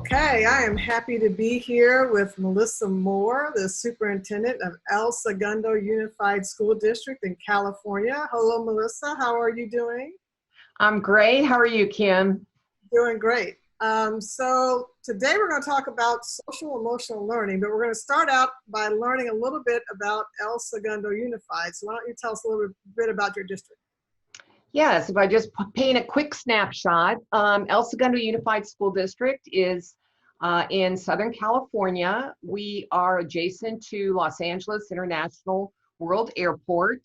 Okay, I am happy to be here with Melissa Moore, the superintendent of El Segundo Unified School District in California. Hello, Melissa. How are you doing? I'm great. How are you, Kim? Doing great. So today we're going to talk about social emotional learning, but we're going to start out by learning a little bit about El Segundo Unified. So why don't you tell us a little bit about your district? Yes, if I just paint a quick snapshot, El Segundo Unified School District is in Southern California. We are adjacent to Los Angeles International World Airport,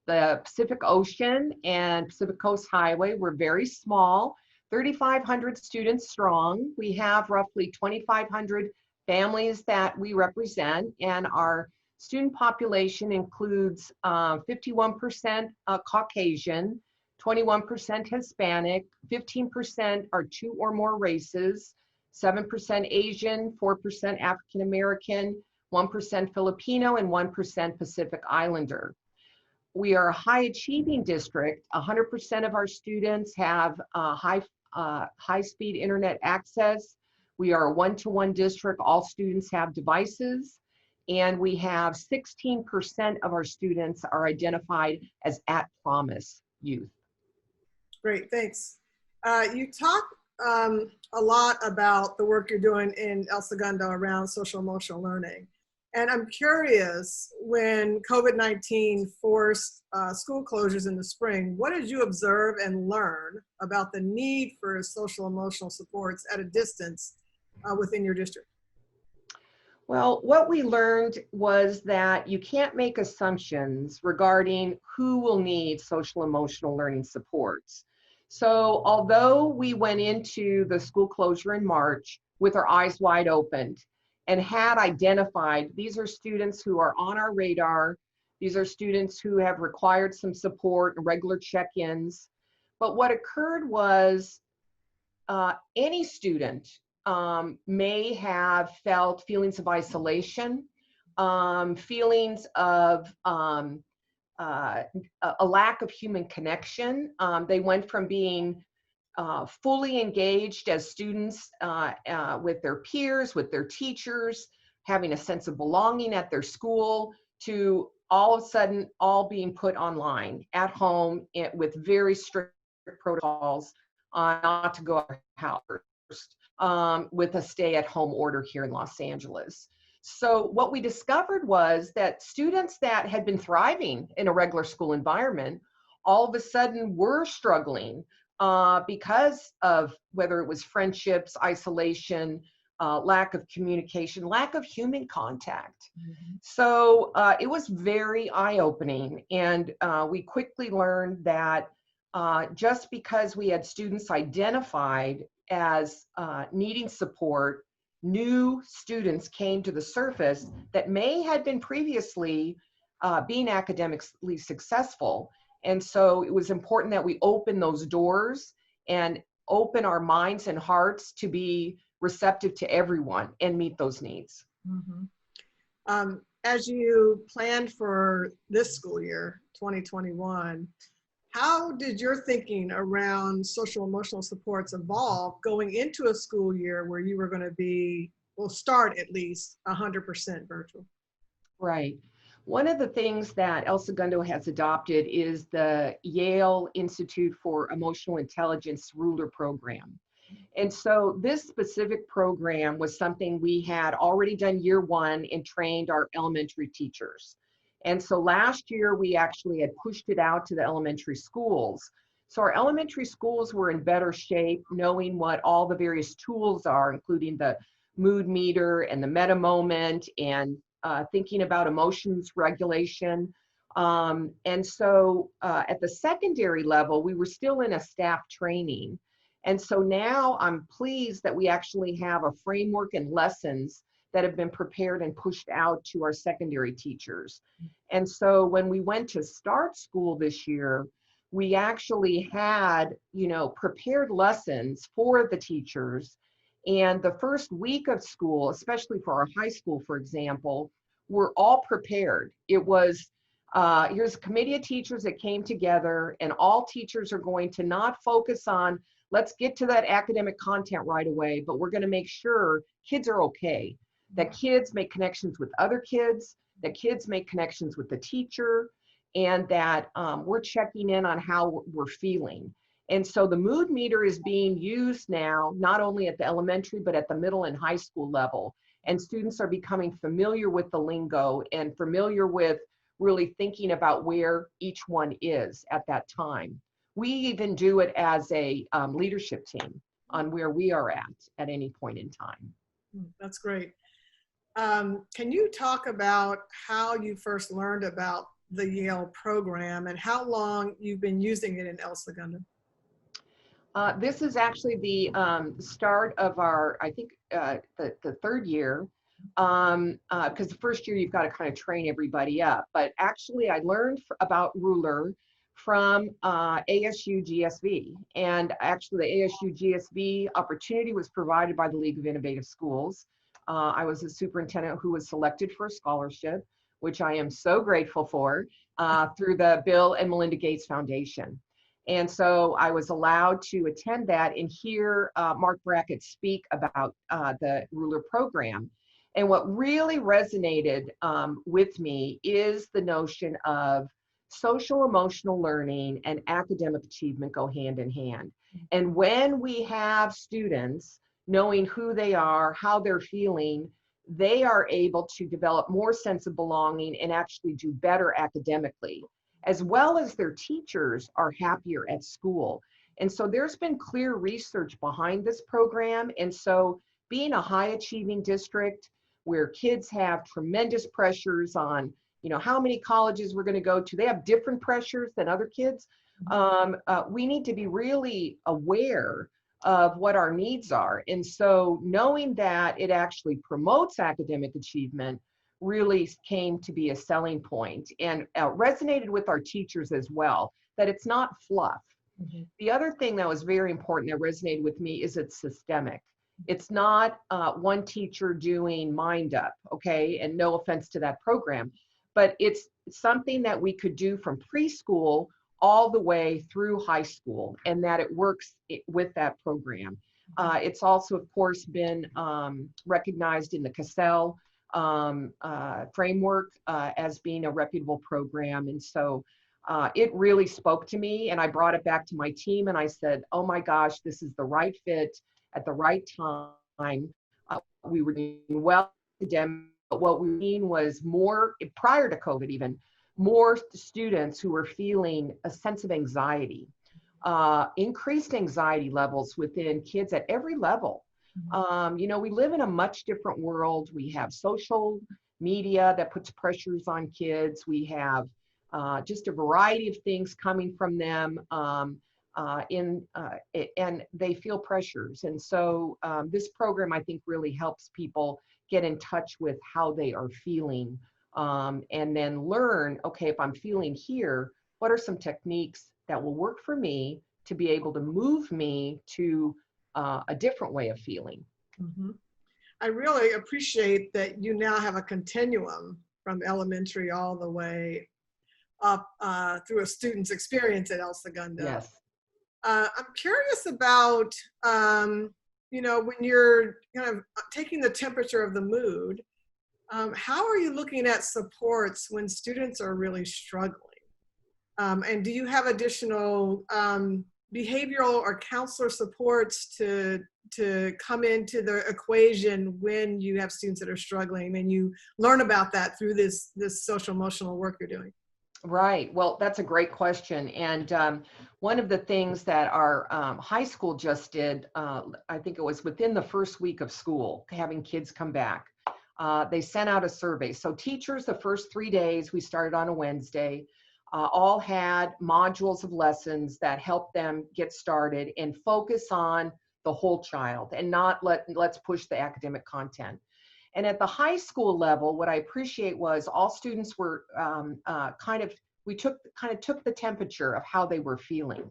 the Pacific Ocean and Pacific Coast Highway. We're very small, 3,500 students strong. We have roughly 2,500 families that we represent, and our student population includes 51% Caucasian, 21% Hispanic, 15% are two or more races, 7% Asian, 4% African American, 1% Filipino, and 1% Pacific Islander. We are a high achieving district. 100% of our students have high-speed internet access. We are a one-to-one district. All students have devices. And we have 16% of our students are identified as at-promise youth. Great, thanks. You talk a lot about the work you're doing in El Segundo around social emotional learning. And I'm curious, when COVID-19 forced school closures in the spring, what did you observe and learn about the need for social emotional supports at a distance within your district? Well, what we learned was that you can't make assumptions regarding who will need social emotional learning supports. So although we went into the school closure in March with our eyes wide open and had identified these are students who are on our radar, these are students who have required some support and regular check-ins, but what occurred was any student may have felt feelings of isolation, feelings of a lack of human connection. They went from being fully engaged as students with their peers, with their teachers, having a sense of belonging at their school, to all of a sudden all being put online at home with very strict protocols not to go out of the house, with a stay-at-home order here in Los Angeles. So what we discovered was that students that had been thriving in a regular school environment all of a sudden were struggling because of whether it was friendships, isolation, lack of communication, lack of human contact. Mm-hmm. So it was very eye-opening, and we quickly learned that just because we had students identified as needing support, new students came to the surface that may had been previously being academically successful. And so it was important that we open those doors and open our minds and hearts to be receptive to everyone and meet those needs. Mm-hmm. As you planned for this school year, 2021, how did your thinking around social emotional supports evolve going into a school year where you were going to be, well, start at least 100% virtual? Right. One of the things that El Segundo has adopted is the YALE Institute for Emotional Intelligence Ruler Program. And so this specific program was something we had already done year one and trained our elementary teachers. And so last year we actually had pushed it out to the elementary schools. So our elementary schools were in better shape, knowing what all the various tools are, including the mood meter and the meta moment and thinking about emotions regulation. And so at the secondary level, we were still in a staff training. And so now I'm pleased that we actually have a framework and lessons that have been prepared and pushed out to our secondary teachers. And so when we went to start school this year, we actually had, prepared lessons for the teachers. And the first week of school, especially for our high school, for example, we're all prepared. It was, here's a committee of teachers that came together, and all teachers are going to not focus on let's get to that academic content right away, but we're going to make sure kids are okay, that kids make connections with other kids, that kids make connections with the teacher, and that we're checking in on how we're feeling. And so the mood meter is being used now, not only at the elementary, but at the middle and high school level. And students are becoming familiar with the lingo and familiar with really thinking about where each one is at that time. We even do it as a leadership team on where we are at any point in time. That's great. Can you talk about how you first learned about the YALE program and how long you've been using it in El Segundo? This is actually the start of our, I think, the third year, because the first year you've got to kind of train everybody up. But actually, I learned about Ruler from ASU GSV. And actually, the ASU GSV opportunity was provided by the League of Innovative Schools. I was a superintendent who was selected for a scholarship, which I am so grateful for, through the Bill and Melinda Gates Foundation. And so I was allowed to attend that and hear Mark Brackett speak about the Ruler program. And what really resonated with me is the notion of social emotional learning and academic achievement go hand in hand. And when we have students knowing who they are, how they're feeling, they are able to develop more sense of belonging and actually do better academically, as well as their teachers are happier at school. And so there's been clear research behind this program. And so being a high achieving district where kids have tremendous pressures on, you know, how many colleges we're going to go to, they have different pressures than other kids. We need to be really aware of what our needs are. And so knowing that it actually promotes academic achievement really came to be a selling point, and resonated with our teachers as well, that it's not fluff. The other thing that was very important that resonated with me is it's systemic. It's not one teacher doing mind up, okay? And no offense to that program, but it's something that we could do from preschool all the way through high school, and that it works with that program. It's also, of course, been recognized in the Cassell framework as being a reputable program. And so it really spoke to me, and I brought it back to my team and I said, oh my gosh, this is the right fit at the right time. We were doing well academic, but what we seen was more, prior to COVID even, more students who were feeling a sense of anxiety, increased anxiety levels within kids at every level. You know, we live in a much different world. We have social media that puts pressures on kids. We have just a variety of things coming from them, and they feel pressures. And so this program, I think, really helps people get in touch with how they are feeling, and then learn, okay, if I'm feeling here, what are some techniques that will work for me to be able to move me to a different way of feeling. I really appreciate that you now have a continuum from elementary all the way up through a student's experience at El Segundo. Yes. I'm curious about, you know, when you're kind of taking the temperature of the mood, how are you looking at supports when students are really struggling? And do you have additional behavioral or counselor supports to come into the equation when you have students that are struggling, and you learn about that through this social emotional work you're doing? Right. Well, that's a great question. And one of the things that our high school just did, I think it was within the first week of school, having kids come back, they sent out a survey. So teachers, the first 3 days, we started on a Wednesday, all had modules of lessons that helped them get started and focus on the whole child and not let's push the academic content. And at the high school level, what I appreciate was all students were we took the temperature of how they were feeling.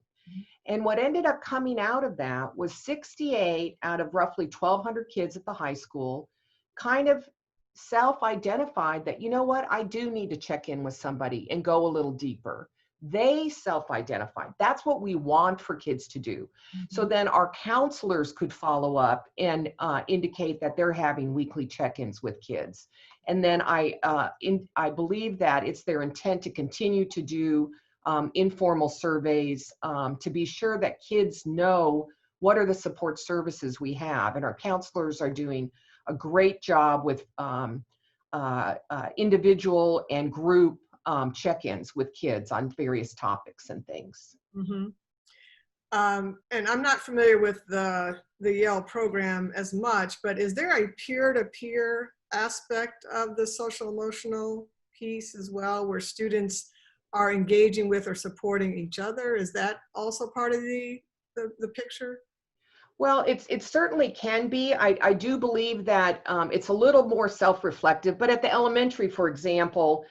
And what ended up coming out of that was 68 out of roughly 1,200 kids at the high school kind of self-identified that, you know what, I do need to check in with somebody and go a little deeper. They self-identify. That's what we want for kids to do. So then our counselors could follow up and indicate that they're having weekly check-ins with kids. And then I believe that it's their intent to continue to do informal surveys to be sure that kids know what are the support services we have. And our counselors are doing a great job with individual and group check-ins with kids on various topics and things. And I'm not familiar with the YALE program as much, but is there a peer-to-peer aspect of the social emotional piece as well, where students are engaging with or supporting each other? Is that also part of the picture? Well, it certainly can be. I do believe that it's a little more self-reflective, but at the elementary, for example,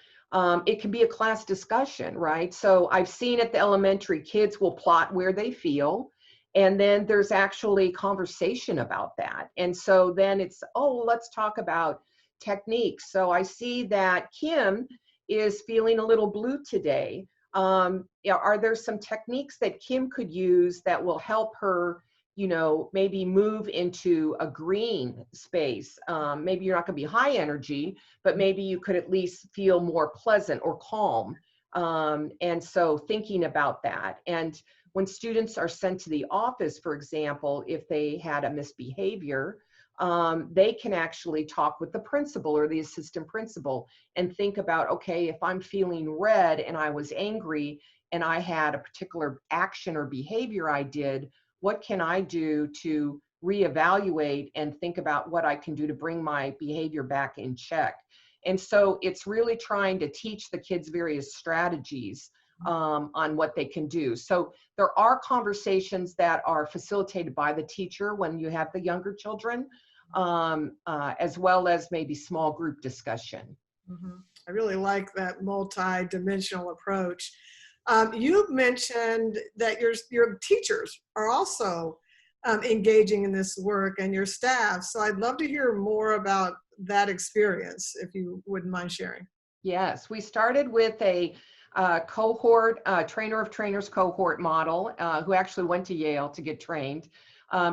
it can be a class discussion, right? So I've seen at the elementary, kids will plot where they feel, and then there's actually conversation about that. And so then it's, oh, let's talk about techniques. So I see that Kim is feeling a little blue today. Are there some techniques that Kim could use that will help her, you know, maybe move into a green space? Maybe you're not going to be high energy, but maybe you could at least feel more pleasant or calm. And so thinking about that. And when students are sent to the office, for example, if they had a misbehavior, they can actually talk with the principal or the assistant principal and think about, okay, if I'm feeling red and I was angry and I had a particular action or behavior I did, what can I do to reevaluate and think about what I can do to bring my behavior back in check? And so it's really trying to teach the kids various strategies on what they can do. So there are conversations that are facilitated by the teacher when you have the younger children, as well as maybe small group discussion. I really like that multi-dimensional approach. You've mentioned that your teachers are also engaging in this work, and your staff. So I'd love to hear more about that experience, if you wouldn't mind sharing. Yes, we started with a cohort, trainer of trainers cohort model, who actually went to Yale to get trained.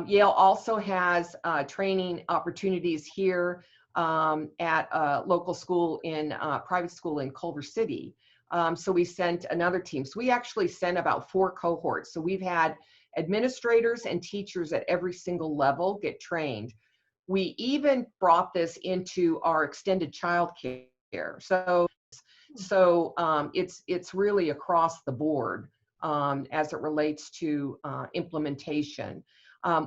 Yale also has training opportunities here at a local school in private school in Culver City. So we sent another team. So we actually sent about 4 cohorts. So we've had administrators and teachers at every single level get trained. We even brought this into our extended child care. So it's really across the board as it relates to implementation.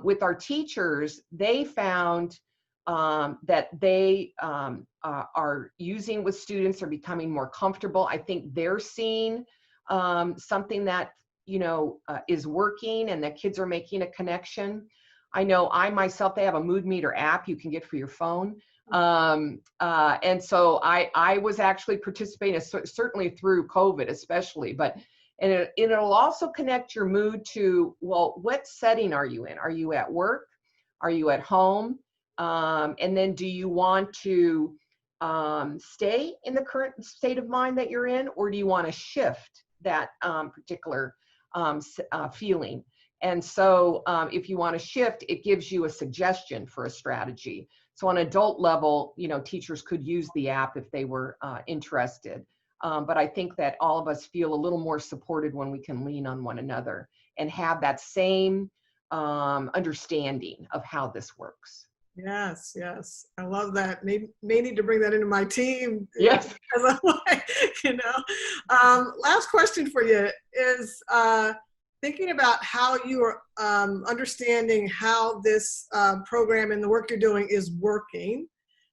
With our teachers, they found that they are using with students, are becoming more comfortable. I think they're seeing something that, you know, is working, and that kids are making a connection. I know I myself, they have a mood meter app you can get for your phone. And so I was actually participating, certainly through COVID especially, but and it'll also connect your mood to, well, what setting are you in? Are you at work? Are you at home? And then do you want to stay in the current state of mind that you're in, or do you want to shift that particular feeling? And so if you want to shift, it gives you a suggestion for a strategy. So on adult level, you know, teachers could use the app if they were interested. But I think that all of us feel a little more supported when we can lean on one another and have that same understanding of how this works. Yes, yes. I love that. May need to bring that into my team. Yes. You know. Last question for you is thinking about how you are understanding how this program and the work you're doing is working,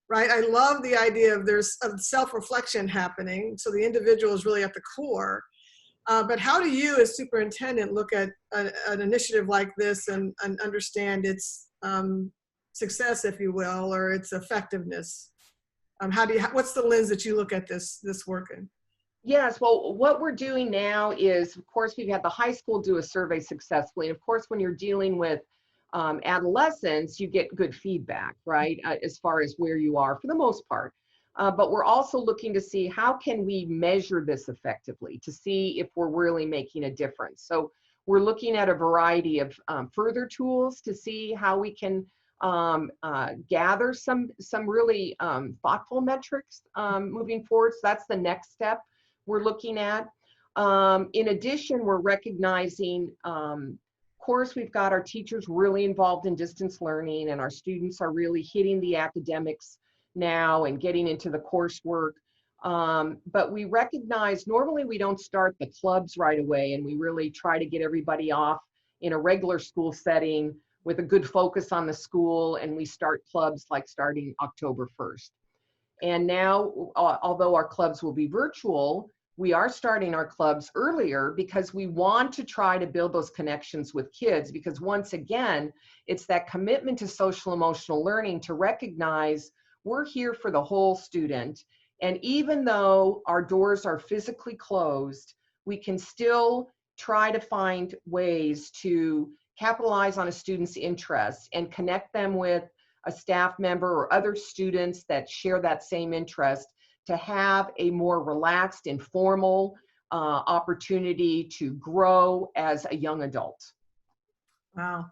right? I love the idea of there's self-reflection happening, so the individual is really at the core. But how do you, as superintendent, look at an initiative like this and understand its success, if you will, or its effectiveness? What's the lens that you look at this work in? Yes, well, what we're doing now is, of course, we've had the high school do a survey successfully. Of course, when you're dealing with adolescents, you get good feedback, right, as far as where you are for the most part. but we're also looking to see how can we measure this effectively to see if we're really making a difference. So we're looking at a variety of further tools to see how we can gather some really thoughtful metrics moving forward. So that's the next step we're looking at. In addition, we're recognizing, of course, we've got our teachers really involved in distance learning, and our students are really hitting the academics now and getting into the coursework. But we recognize normally we don't start the clubs right away, and we really try to get everybody off in a regular school setting with a good focus on the school, and we start clubs like starting October 1st. And now, although our clubs will be virtual, we are starting our clubs earlier because we want to try to build those connections with kids, because once again, it's that commitment to social emotional learning to recognize we're here for the whole student. And even though our doors are physically closed, we can still try to find ways to capitalize on a student's interests and connect them with a staff member or other students that share that same interest, to have a more relaxed, informal opportunity to grow as a young adult. Wow.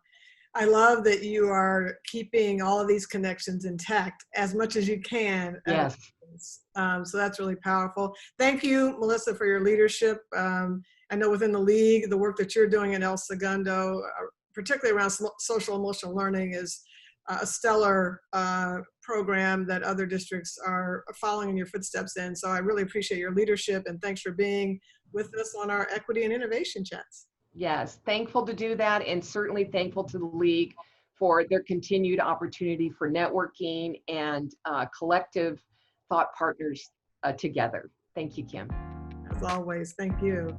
I love that you are keeping all of these connections intact as much as you can. Yes. So that's really powerful. Thank you, Melissa, for your leadership. I know within the league, the work that you're doing in El Segundo, particularly around social emotional learning, is a stellar program that other districts are following in your footsteps in. So I really appreciate your leadership, and thanks for being with us on our Equity and Innovation Chats. Yes, thankful to do that, and certainly thankful to the league for their continued opportunity for networking and collective thought partners together. Thank you, Kim. As always, thank you.